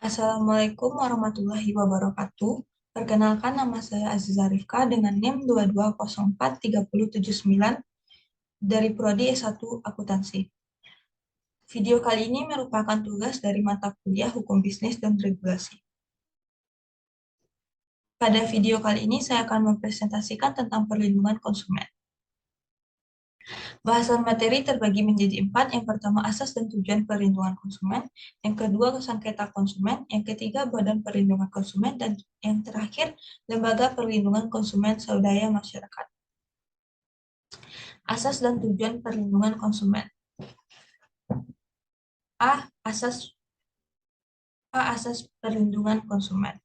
Assalamualaikum warahmatullahi wabarakatuh. Perkenalkan, nama saya Aziza Rifka dengan NIM 22043079 dari Prodi S1 Akuntansi. Video kali ini merupakan tugas dari mata kuliah Hukum Bisnis dan Regulasi. Pada video kali ini saya akan mempresentasikan tentang perlindungan konsumen. Bahasan materi terbagi menjadi 4. Yang pertama, asas dan tujuan perlindungan konsumen. Yang kedua, sengketa konsumen. Yang ketiga, badan perlindungan konsumen. Dan yang terakhir, lembaga perlindungan konsumen swadaya masyarakat. Asas dan tujuan perlindungan konsumen. Asas perlindungan konsumen.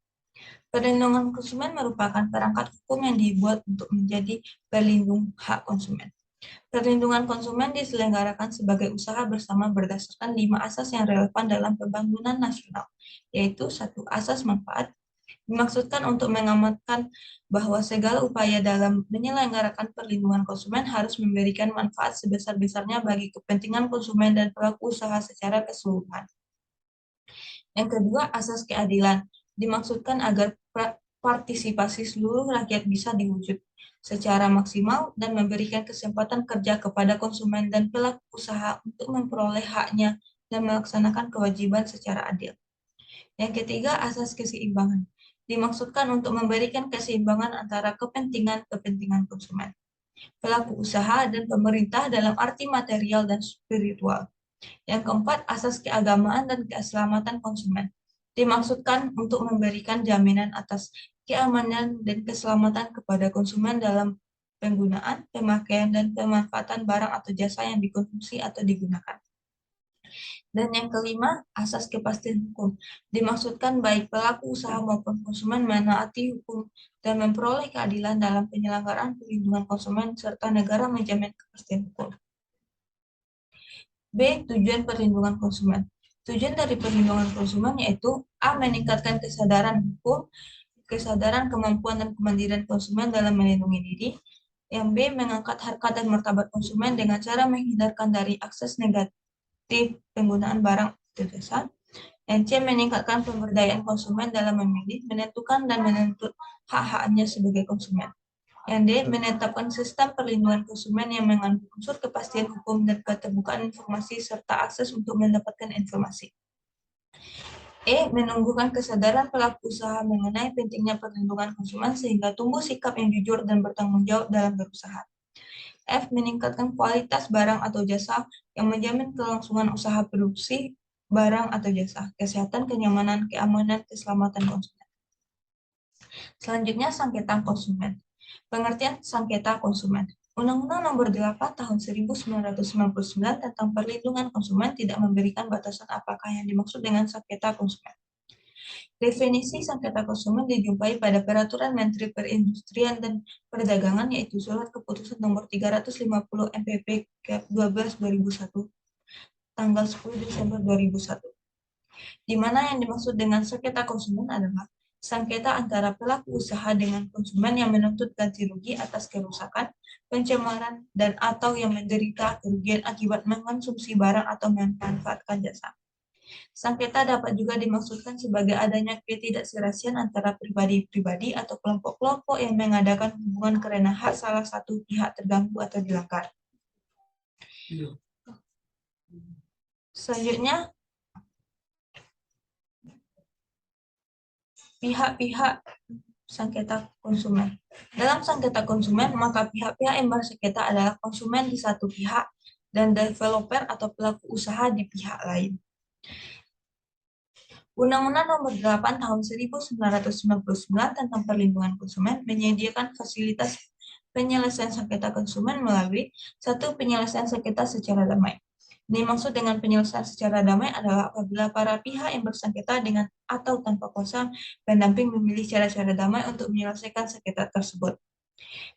Perlindungan konsumen merupakan perangkat hukum yang dibuat untuk menjadi pelindung hak konsumen. Perlindungan konsumen diselenggarakan sebagai usaha bersama berdasarkan 5 asas yang relevan dalam pembangunan nasional, yaitu 1. Asas manfaat, dimaksudkan untuk mengamankan bahwa segala upaya dalam menyelenggarakan perlindungan konsumen harus memberikan manfaat sebesar-besarnya bagi kepentingan konsumen dan pelaku usaha secara keseluruhan. Yang kedua, asas keadilan, dimaksudkan agar partisipasi seluruh rakyat bisa diwujud secara maksimal dan memberikan kesempatan kerja kepada konsumen dan pelaku usaha untuk memperoleh haknya dan melaksanakan kewajiban secara adil. Yang ketiga, asas keseimbangan, dimaksudkan untuk memberikan keseimbangan antara kepentingan konsumen, pelaku usaha, dan pemerintah dalam arti material dan spiritual. Yang keempat, asas keagamaan dan keselamatan konsumen, dimaksudkan untuk memberikan jaminan atas keamanan dan keselamatan kepada konsumen dalam penggunaan, pemakaian, dan pemanfaatan barang atau jasa yang dikonsumsi atau digunakan. Dan yang kelima, asas kepastian hukum, dimaksudkan baik pelaku usaha maupun konsumen menaati hukum dan memperoleh keadilan dalam penyelenggaraan perlindungan konsumen serta negara menjamin kepastian hukum. B. Tujuan perlindungan konsumen. Tujuan dari perlindungan konsumen yaitu A. Meningkatkan kesadaran hukum, kesadaran kemampuan dan kemandirian konsumen dalam melindungi diri. Yang B. Mengangkat harkat dan martabat konsumen dengan cara menghindarkan dari akses negatif penggunaan barang atau jasa. Yang C. Meningkatkan pemberdayaan konsumen dalam memilih, menentukan, dan menuntut hak-haknya sebagai konsumen. Yang D. Menetapkan sistem perlindungan konsumen yang mengandung unsur kepastian hukum dan keterbukaan informasi serta akses untuk mendapatkan informasi. E. Menumbuhkan kesadaran pelaku usaha mengenai pentingnya perlindungan konsumen sehingga tumbuh sikap yang jujur dan bertanggung jawab dalam berusaha. F. Meningkatkan kualitas barang atau jasa yang menjamin kelangsungan usaha produksi barang atau jasa, kesehatan, kenyamanan, keamanan, keselamatan konsumen. Selanjutnya, sengketa konsumen. Pengertian sengketa konsumen. Undang-Undang Nomor 8 Tahun 1999 tentang Perlindungan Konsumen tidak memberikan batasan apakah yang dimaksud dengan sengketa konsumen. Definisi sengketa konsumen dijumpai pada Peraturan Menteri Perindustrian dan Perdagangan, yaitu Surat Keputusan Nomor 350 MPP Cap 12/2001 tanggal 10 Desember 2001. Di mana yang dimaksud dengan sengketa konsumen adalah sengketa antara pelaku usaha dengan konsumen yang menuntut ganti rugi atas kerusakan, pencemaran, dan atau yang menderita kerugian akibat mengonsumsi barang atau memanfaatkan jasa. Sengketa dapat juga dimaksudkan sebagai adanya ketidakserasian antara pribadi-pribadi atau kelompok-kelompok yang mengadakan hubungan karena hak salah satu pihak terganggu atau dilanggar. Selanjutnya, pihak-pihak sengketa konsumen. Dalam sengketa konsumen, maka pihak-pihak yang bersengketa adalah konsumen di satu pihak dan developer atau pelaku usaha di pihak lain. Undang-Undang Nomor 8 Tahun 1999 tentang Perlindungan Konsumen menyediakan fasilitas penyelesaian sengketa konsumen melalui 1. Penyelesaian sengketa secara damai. Dimaksud dengan penyelesaian secara damai adalah apabila para pihak yang bersengketa dengan atau tanpa kuasa pendamping memilih cara-cara damai untuk menyelesaikan sengketa tersebut.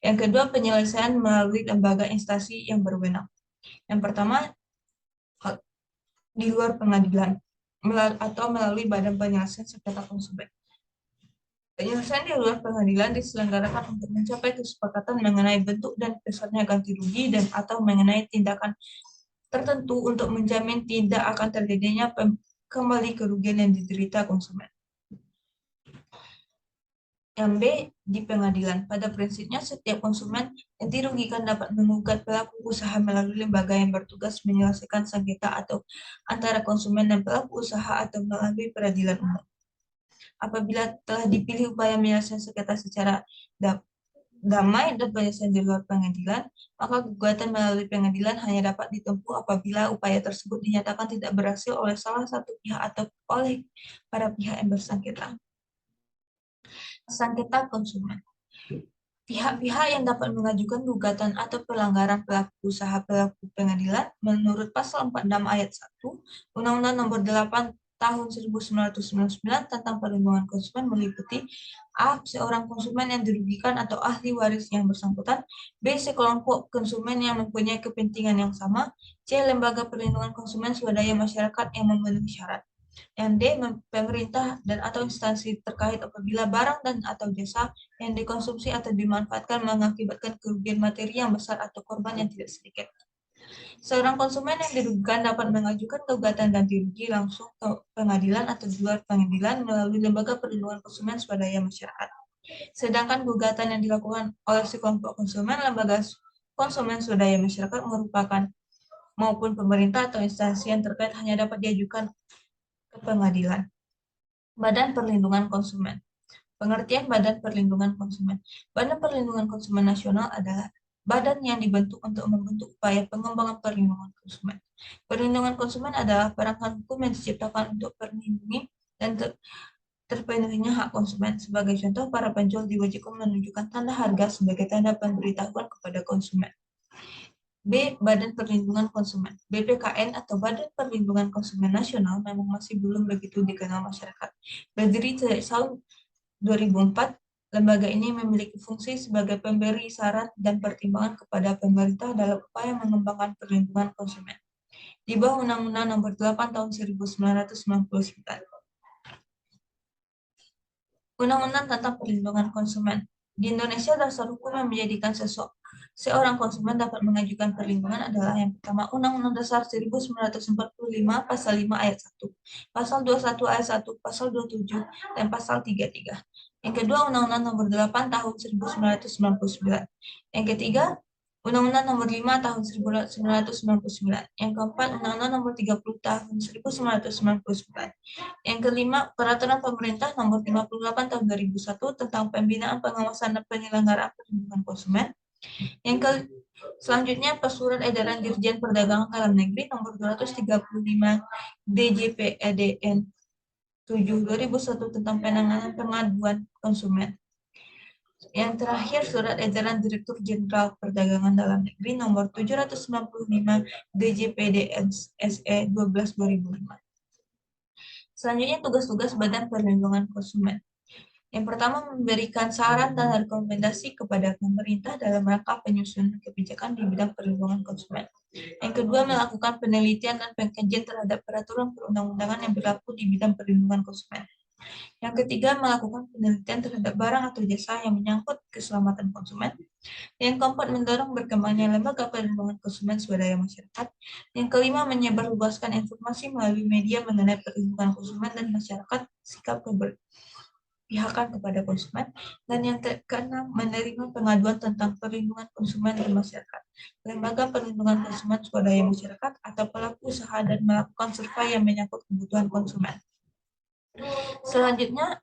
Yang kedua, penyelesaian melalui lembaga instansi yang berwenang. Yang pertama, di luar pengadilan atau melalui badan penyelesaian sengketa konsumen. Penyelesaian di luar pengadilan diselenggarakan untuk mencapai kesepakatan mengenai bentuk dan besarnya ganti rugi dan atau mengenai tindakan tertentu untuk menjamin tidak akan terjadinya kembali kerugian yang diderita konsumen. Yang B, di pengadilan. Pada prinsipnya, setiap konsumen yang dirugikan dapat menggugat pelaku usaha melalui lembaga yang bertugas menyelesaikan sengketa atau antara konsumen dan pelaku usaha atau melalui peradilan umum. Apabila telah dipilih upaya menyelesaikan sengketa secara damai dan penyelesaian di luar pengadilan, maka gugatan melalui pengadilan hanya dapat ditempuh apabila upaya tersebut dinyatakan tidak berhasil oleh salah satu pihak atau oleh para pihak yang bersengketa. Sengketa konsumen. Pihak-pihak yang dapat mengajukan gugatan atau pelanggaran pelaku usaha pelaku pengadilan menurut pasal 46 ayat 1 Undang-Undang Nomor 8 Tahun 1999 tentang perlindungan konsumen meliputi A. Seorang konsumen yang dirugikan atau ahli waris yang bersangkutan, B. Sekelompok konsumen yang mempunyai kepentingan yang sama, C. Lembaga perlindungan konsumen swadaya masyarakat yang memenuhi syarat. Yang D, pemerintah dan atau instansi terkait apabila barang dan atau jasa yang dikonsumsi atau dimanfaatkan mengakibatkan kerugian materi yang besar atau korban yang tidak sedikit. Seorang konsumen yang dirugikan dapat mengajukan gugatan ganti rugi langsung ke pengadilan atau di luar pengadilan melalui lembaga perlindungan konsumen swadaya masyarakat. Sedangkan gugatan yang dilakukan oleh sekelompok konsumen, lembaga konsumen swadaya masyarakat merupakan maupun pemerintah atau instansi yang terkait hanya dapat diajukan ke pengadilan. Badan Perlindungan Konsumen. Pengertian Badan Perlindungan Konsumen. Badan Perlindungan Konsumen Nasional adalah badan yang dibentuk untuk membentuk upaya pengembangan perlindungan konsumen. Perlindungan konsumen adalah perangkat hukum yang diciptakan untuk melindungi dan terpenuhinya hak konsumen. Sebagai contoh, para penjual diwajibkan menunjukkan tanda harga sebagai tanda pemberitahuan kepada konsumen. B. Badan Perlindungan Konsumen. BPKN atau Badan Perlindungan Konsumen Nasional memang masih belum begitu dikenal masyarakat. Berdiri sejak tahun 2004, lembaga ini memiliki fungsi sebagai pemberi saran dan pertimbangan kepada pemerintah dalam upaya mengembangkan perlindungan konsumen. Di bawah Undang-Undang Nomor 8 Tahun 1999. Undang-Undang tentang Perlindungan Konsumen. Di Indonesia, dasar hukum yang menjadikan seorang konsumen dapat mengajukan perlindungan adalah yang pertama, Undang-Undang Dasar 1945 Pasal 5 Ayat 1, Pasal 21 Ayat 1, Pasal 27, dan Pasal 33. Yang kedua, Undang-Undang Nomor 8 Tahun 1999. Yang ketiga, Undang-Undang Nomor 5 Tahun 1999. Yang keempat, Undang-Undang Nomor 30 Tahun 1999. Yang kelima, Peraturan Pemerintah Nomor 58 Tahun 2001 tentang Pembinaan Pengawasan dan Penyelenggaraan Perlindungan Konsumen. Selanjutnya, Surat Edaran Dirjen Perdagangan Dalam Negeri Nomor 235 DJPEDN 7/2001 tentang penanganan pengaduan konsumen. Yang terakhir, Surat Edaran Direktur Jenderal Perdagangan Dalam Negeri Nomor 795 DJPDN SE 12/2005. Selanjutnya, tugas-tugas Badan Perlindungan Konsumen. Yang pertama, memberikan saran dan rekomendasi kepada pemerintah dalam rangka penyusunan kebijakan di bidang perlindungan konsumen. Yang kedua, melakukan penelitian dan pengkajian terhadap peraturan perundang-undangan yang berlaku di bidang perlindungan konsumen. Yang ketiga, melakukan penelitian terhadap barang atau jasa yang menyangkut keselamatan konsumen. Yang keempat, mendorong berkembangnya lembaga perlindungan konsumen swadaya masyarakat. Yang kelima, menyebarluaskan informasi melalui media mengenai perlindungan konsumen dan masyarakat, sikap keberpihakan kepada konsumen. Dan yang keenam, menerima pengaduan tentang perlindungan konsumen dan masyarakat, lembaga perlindungan konsumen swadaya masyarakat, atau pelaku usaha dan melakukan survei yang menyangkut kebutuhan konsumen. Selanjutnya,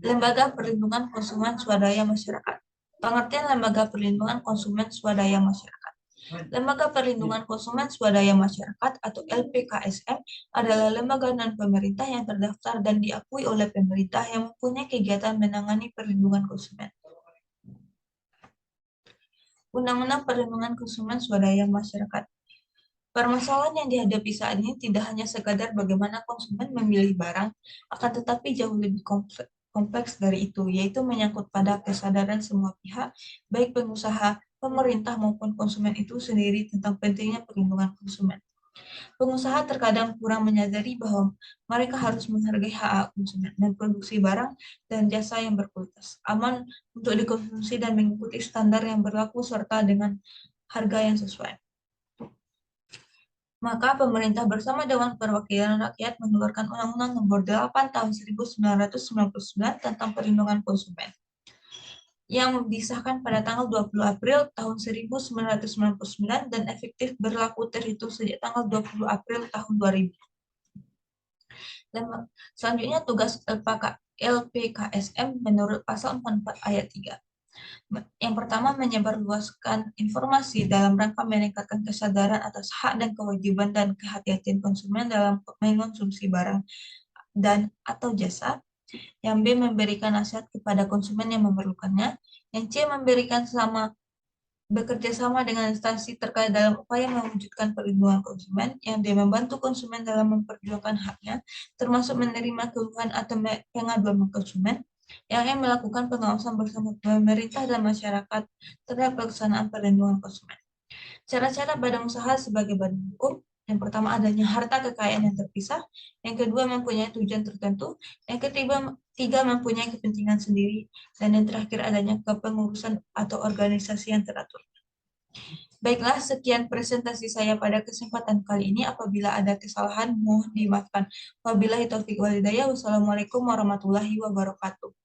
Lembaga Perlindungan Konsumen Swadaya Masyarakat. Pengertian Lembaga Perlindungan Konsumen Swadaya Masyarakat. Lembaga Perlindungan Konsumen Swadaya Masyarakat atau LPKSM adalah lembaga non-pemerintah yang terdaftar dan diakui oleh pemerintah yang mempunyai kegiatan menangani perlindungan konsumen. Undang-Undang Perlindungan Konsumen Swadaya Masyarakat. Permasalahan yang dihadapi saat ini tidak hanya sekadar bagaimana konsumen memilih barang, akan tetapi jauh lebih kompleks dari itu, yaitu menyangkut pada kesadaran semua pihak, baik pengusaha, pemerintah maupun konsumen itu sendiri tentang pentingnya perlindungan konsumen. Pengusaha terkadang kurang menyadari bahwa mereka harus menghargai hak konsumen dan produksi barang dan jasa yang berkualitas, aman untuk dikonsumsi dan mengikuti standar yang berlaku serta dengan harga yang sesuai. Maka pemerintah bersama Dewan Perwakilan Rakyat mengeluarkan Undang-Undang Nomor 8 Tahun 1999 tentang Perlindungan Konsumen yang disahkan pada tanggal 20 April tahun 1999 dan efektif berlaku terhitung sejak tanggal 20 April tahun 2000. Dan selanjutnya tugas LPKSM menurut pasal 44 ayat 3. Yang pertama, menyebarluaskan informasi dalam rangka meningkatkan kesadaran atas hak dan kewajiban dan kehati-hatian konsumen dalam mengonsumsi barang dan atau jasa. Yang B, memberikan nasihat kepada konsumen yang memerlukannya. Yang C, bekerja sama dengan instansi terkait dalam upaya mewujudkan perlindungan konsumen. Yang D, membantu konsumen dalam memperjuangkan haknya, termasuk menerima keluhan atau pengaduan konsumen. Yang E, melakukan pengawasan bersama pemerintah dan masyarakat terhadap pelaksanaan perlindungan konsumen. Cara-cara badan usaha sebagai badan hukum: yang pertama, adanya harta kekayaan yang terpisah. Yang kedua, mempunyai tujuan tertentu. Yang ketiga, mempunyai kepentingan sendiri. Dan yang terakhir, adanya kepengurusan atau organisasi yang teratur. Baiklah, sekian presentasi saya pada kesempatan kali ini. Apabila ada kesalahan, mohon dimaafkan. Wabillahi taufiq wal hidayah. Wassalamualaikum warahmatullahi wabarakatuh.